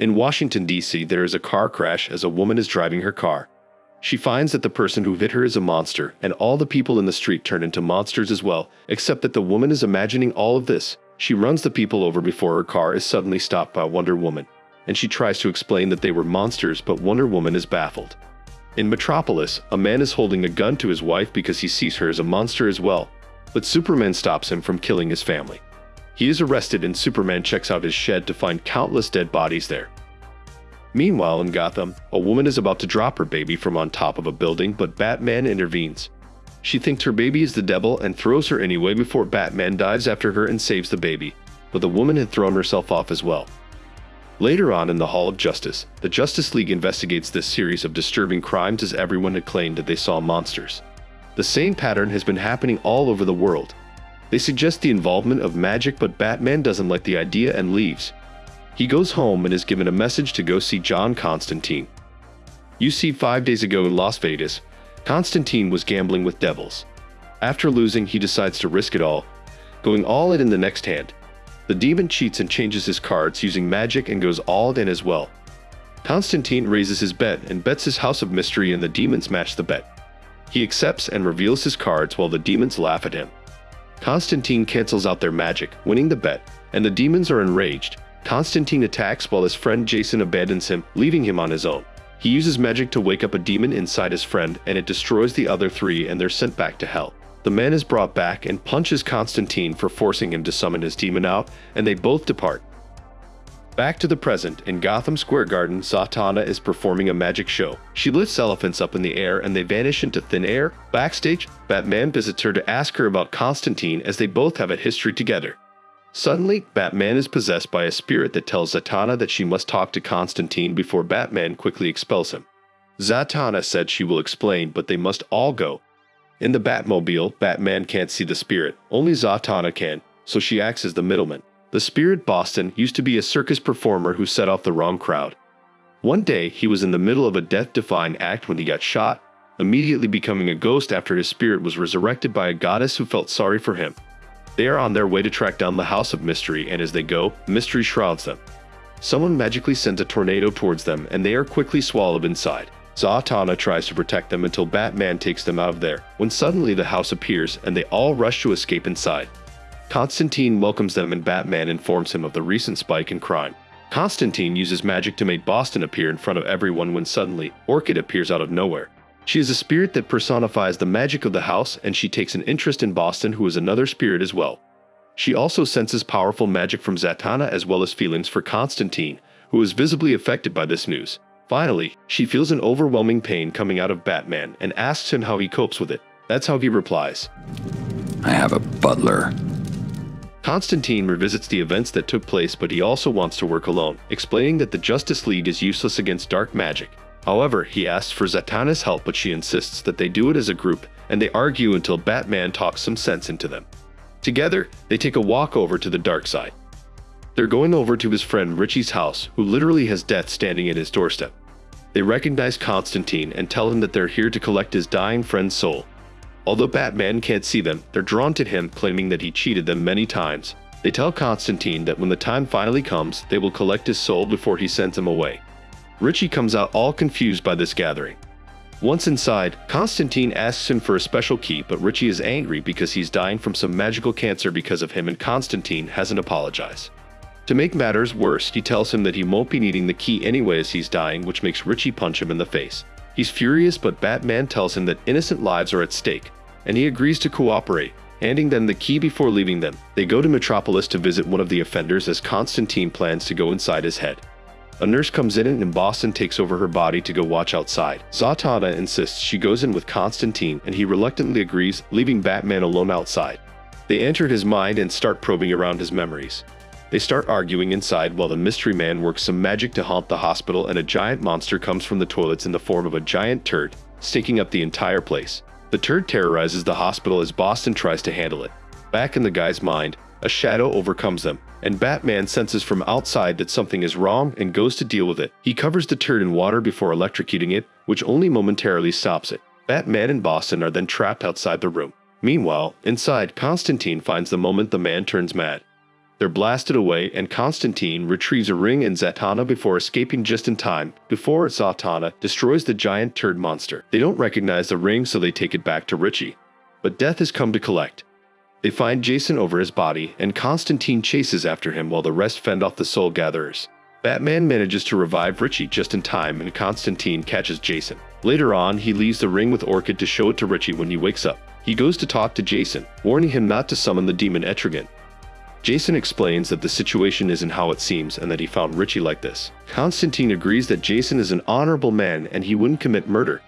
In Washington, D.C., there is a car crash as a woman is driving her car. She finds that the person who hit her is a monster, and all the people in the street turn into monsters as well, except that the woman is imagining all of this. She runs the people over before her car is suddenly stopped by Wonder Woman, and she tries to explain that they were monsters, but Wonder Woman is baffled. In Metropolis, a man is holding a gun to his wife because he sees her as a monster as well, but Superman stops him from killing his family. He is arrested and Superman checks out his shed to find countless dead bodies there. Meanwhile, in Gotham, a woman is about to drop her baby from on top of a building, but Batman intervenes. She thinks her baby is the devil and throws her anyway before Batman dives after her and saves the baby, but the woman had thrown herself off as well. Later on in the Hall of Justice, the Justice League investigates this series of disturbing crimes as everyone had claimed that they saw monsters. The same pattern has been happening all over the world. They suggest the involvement of magic, but Batman doesn't like the idea and leaves. He goes home and is given a message to go see John Constantine. You see, 5 days ago in Las Vegas, Constantine was gambling with devils. After losing, he decides to risk it all, going all in the next hand. The demon cheats and changes his cards using magic and goes all in as well. Constantine raises his bet and bets his house of mystery, and the demons match the bet. He accepts and reveals his cards while the demons laugh at him. Constantine cancels out their magic, winning the bet, and the demons are enraged. Constantine attacks while his friend Jason abandons him, leaving him on his own. He uses magic to wake up a demon inside his friend, and it destroys the other three, and they're sent back to hell. The man is brought back and punches Constantine for forcing him to summon his demon out, and they both depart. Back to the present, in Gotham Square Garden, Zatana is performing a magic show. She lifts elephants up in the air and they vanish into thin air. Backstage, Batman visits her to ask her about Constantine, as they both have a history together. Suddenly, Batman is possessed by a spirit that tells Zatana that she must talk to Constantine before Batman quickly expels him. Zatana said she will explain, but they must all go. In the Batmobile, Batman can't see the spirit, only Zatana can, so she acts as the middleman. The spirit Boston used to be a circus performer who set off the wrong crowd. One day, he was in the middle of a death-defying act when he got shot, immediately becoming a ghost after his spirit was resurrected by a goddess who felt sorry for him. They are on their way to track down the House of Mystery, and as they go, mystery shrouds them. Someone magically sends a tornado towards them, and they are quickly swallowed inside. Zatana tries to protect them until Batman takes them out of there, when suddenly the house appears, and they all rush to escape inside. Constantine welcomes them, and Batman informs him of the recent spike in crime. Constantine uses magic to make Boston appear in front of everyone when suddenly, Orchid appears out of nowhere. She is a spirit that personifies the magic of the house, and she takes an interest in Boston, who is another spirit as well. She also senses powerful magic from Zatana as well as feelings for Constantine, who is visibly affected by this news. Finally, she feels an overwhelming pain coming out of Batman and asks him how he copes with it. That's how he replies, "I have a butler." Constantine revisits the events that took place, but he also wants to work alone, explaining that the Justice League is useless against dark magic. However, he asks for Zatana's help, but she insists that they do it as a group, and they argue until Batman talks some sense into them. Together, they take a walk over to the dark side. They're going over to his friend Richie's house, who literally has death standing at his doorstep. They recognize Constantine and tell him that they're here to collect his dying friend's soul. Although Batman can't see them, they're drawn to him, claiming that he cheated them many times. They tell Constantine that when the time finally comes, they will collect his soul before he sends him away. Richie comes out all confused by this gathering. Once inside, Constantine asks him for a special key, but Richie is angry because he's dying from some magical cancer because of him, and Constantine hasn't apologized. To make matters worse, he tells him that he won't be needing the key anyway as he's dying, which makes Richie punch him in the face. He's furious, but Batman tells him that innocent lives are at stake, and he agrees to cooperate, handing them the key before leaving them. They go to Metropolis to visit one of the offenders as Constantine plans to go inside his head. A nurse comes in and Boston takes over her body to go watch outside. Zatana insists she goes in with Constantine, and he reluctantly agrees, leaving Batman alone outside. They enter his mind and start probing around his memories. They start arguing inside while the mystery man works some magic to haunt the hospital, and a giant monster comes from the toilets in the form of a giant turd, stinking up the entire place. The turd terrorizes the hospital as Boston tries to handle it. Back in the guy's mind, a shadow overcomes them, and Batman senses from outside that something is wrong and goes to deal with it. He covers the turd in water before electrocuting it, which only momentarily stops it. Batman and Boston are then trapped outside the room. Meanwhile, inside, Constantine finds the moment the man turns mad. They're blasted away, and Constantine retrieves a ring and Zatana before escaping just in time, before Zatana destroys the giant turd monster. They don't recognize the ring, so they take it back to Richie. But death has come to collect. They find Jason over his body, and Constantine chases after him while the rest fend off the soul gatherers. Batman manages to revive Richie just in time, and Constantine catches Jason. Later on, he leaves the ring with Orchid to show it to Richie when he wakes up. He goes to talk to Jason, warning him not to summon the demon Etrigan. Jason explains that the situation isn't how it seems and that he found Richie like this. Constantine agrees that Jason is an honorable man and he wouldn't commit murder.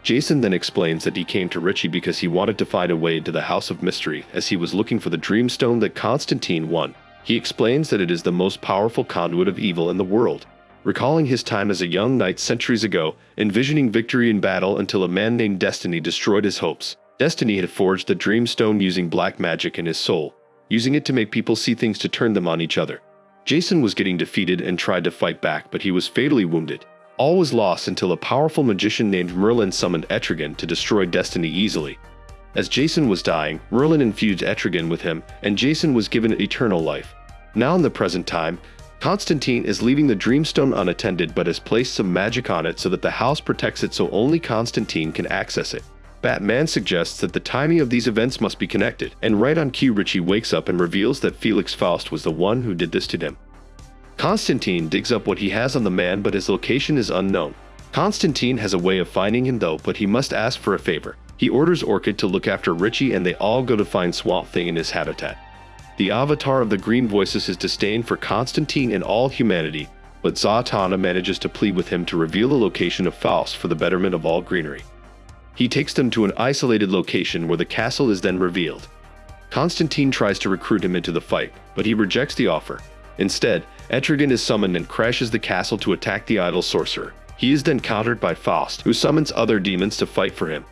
Jason then explains that he came to Richie because he wanted to find a way into the House of Mystery, as he was looking for the Dreamstone that Constantine won. He explains that it is the most powerful conduit of evil in the world. Recalling his time as a young knight centuries ago, envisioning victory in battle until a man named Destiny destroyed his hopes. Destiny had forged the Dreamstone using black magic in his soul, using it to make people see things to turn them on each other. Jason was getting defeated and tried to fight back, but he was fatally wounded. All was lost until a powerful magician named Merlin summoned Etrigan to destroy Destiny easily. As Jason was dying, Merlin infused Etrigan with him, and Jason was given eternal life. Now in the present time, Constantine is leaving the Dreamstone unattended but has placed some magic on it so that the house protects it so only Constantine can access it. Batman suggests that the timing of these events must be connected, and right on cue Richie wakes up and reveals that Felix Faust was the one who did this to him. Constantine digs up what he has on the man, but his location is unknown. Constantine has a way of finding him though, but he must ask for a favor. He orders Orchid to look after Richie, and they all go to find Swamp Thing in his habitat. The avatar of the Green voices his disdain for Constantine and all humanity, but Zatana manages to plead with him to reveal the location of Faust for the betterment of all greenery. He takes them to an isolated location where the castle is then revealed. Constantine tries to recruit him into the fight, but he rejects the offer. Instead, Etrigan is summoned and crashes the castle to attack the idle sorcerer. He is then countered by Faust, who summons other demons to fight for him.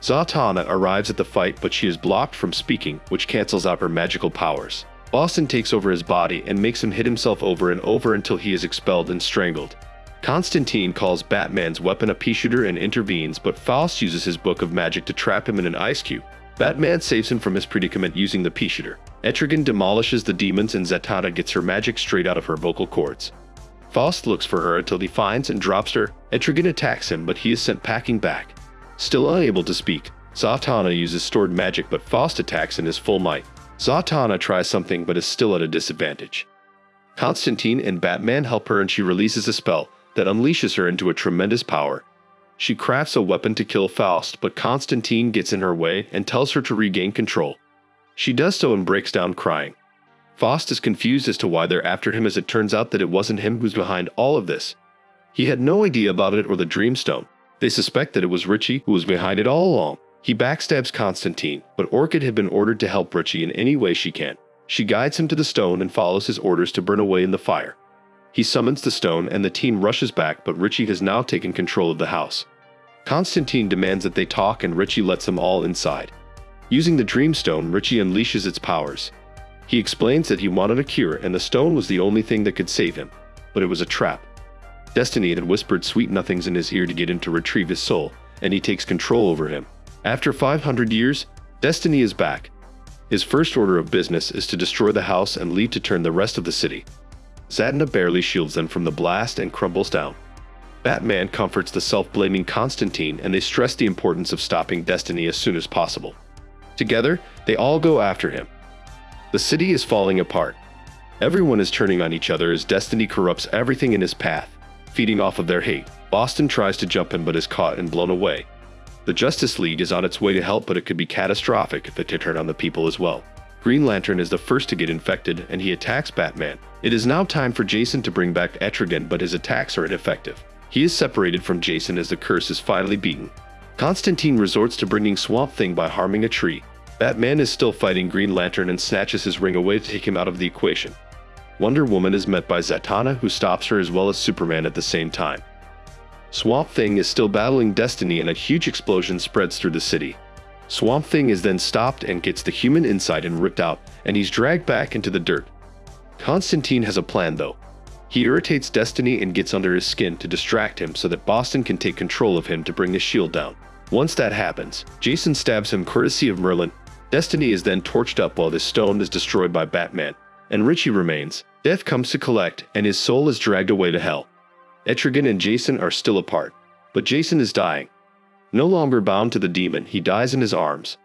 Zatana arrives at the fight, but she is blocked from speaking, which cancels out her magical powers. Boston takes over his body and makes him hit himself over and over until he is expelled and strangled. Constantine calls Batman's weapon a pea shooter and intervenes, but Faust uses his book of magic to trap him in an ice cube. Batman saves him from his predicament using the pea shooter. Etrigan demolishes the demons, and Zatana gets her magic straight out of her vocal cords. Faust looks for her until he finds and drops her. Etrigan attacks him, but he is sent packing back. Still unable to speak, Zatana uses stored magic, but Faust attacks in his full might. Zatana tries something but is still at a disadvantage. Constantine and Batman help her, and she releases a spell that unleashes her into a tremendous power. She crafts a weapon to kill Faust, but Constantine gets in her way and tells her to regain control. She does so and breaks down crying. Faust is confused as to why they're after him, as it turns out that it wasn't him who's behind all of this. He had no idea about it or the Dreamstone. They suspect that it was Richie who was behind it all along. He backstabs Constantine, but Orchid had been ordered to help Richie in any way she can. She guides him to the stone and follows his orders to burn away in the fire. He summons the stone and the team rushes back, but Richie has now taken control of the house. Constantine demands that they talk, and Richie lets them all inside. Using the Dreamstone, Richie unleashes its powers. He explains that he wanted a cure and the stone was the only thing that could save him, but it was a trap. Destiny had whispered sweet nothings in his ear to get him to retrieve his soul, and he takes control over him. After 500 years, Destiny is back. His first order of business is to destroy the house and leave to turn the rest of the city. Zatana barely shields them from the blast and crumbles down. Batman comforts the self-blaming Constantine, and they stress the importance of stopping Destiny as soon as possible. Together, they all go after him. The city is falling apart. Everyone is turning on each other as Destiny corrupts everything in his path, feeding off of their hate. Boston tries to jump him but is caught and blown away. The Justice League is on its way to help, but it could be catastrophic if they turn on the people as well. Green Lantern is the first to get infected, and he attacks Batman. It is now time for Jason to bring back Etrigan, but his attacks are ineffective. He is separated from Jason as the curse is finally beaten. Constantine resorts to bringing Swamp Thing by harming a tree. Batman is still fighting Green Lantern and snatches his ring away to take him out of the equation. Wonder Woman is met by Zatana, who stops her, as well as Superman at the same time. Swamp Thing is still battling Destiny, and a huge explosion spreads through the city. Swamp Thing is then stopped and gets the human inside and ripped out, and he's dragged back into the dirt. Constantine has a plan though. He irritates Destiny and gets under his skin to distract him so that Boston can take control of him to bring the shield down. Once that happens, Jason stabs him courtesy of Merlin. Destiny is then torched up while this stone is destroyed by Batman. and Richie remains. Death comes to collect, and his soul is dragged away to hell. Etrigan and Jason are still apart, but Jason is dying. No longer bound to the demon, he dies in his arms.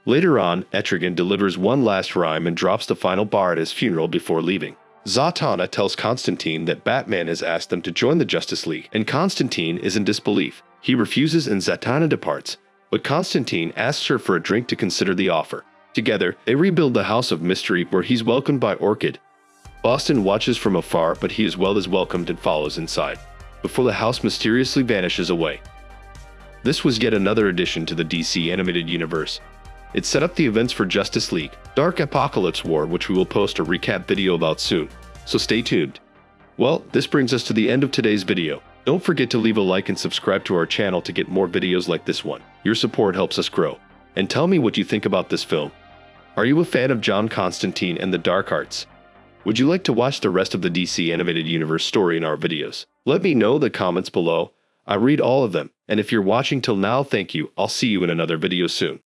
Later on, Etrigan delivers one last rhyme and drops the final bar at his funeral before leaving. Zatana tells Constantine that Batman has asked them to join the Justice League, and Constantine is in disbelief. He refuses and Zatana departs, but Constantine asks her for a drink to consider the offer. Together, they rebuild the House of Mystery where he's welcomed by Orchid. Boston watches from afar, but he as well is welcomed and follows inside, before the house mysteriously vanishes away. This was yet another addition to the DC animated universe. It set up the events for Justice League, Dark Apocalypse War, which we will post a recap video about soon, so stay tuned. Well, this brings us to the end of today's video. Don't forget to leave a like and subscribe to our channel to get more videos like this one. Your support helps us grow. And tell me what you think about this film. Are you a fan of John Constantine and the Dark Arts? Would you like to watch the rest of the DC Animated Universe story in our videos? Let me know in the comments below. I read all of them, and if you're watching till now, thank you. I'll see you in another video soon.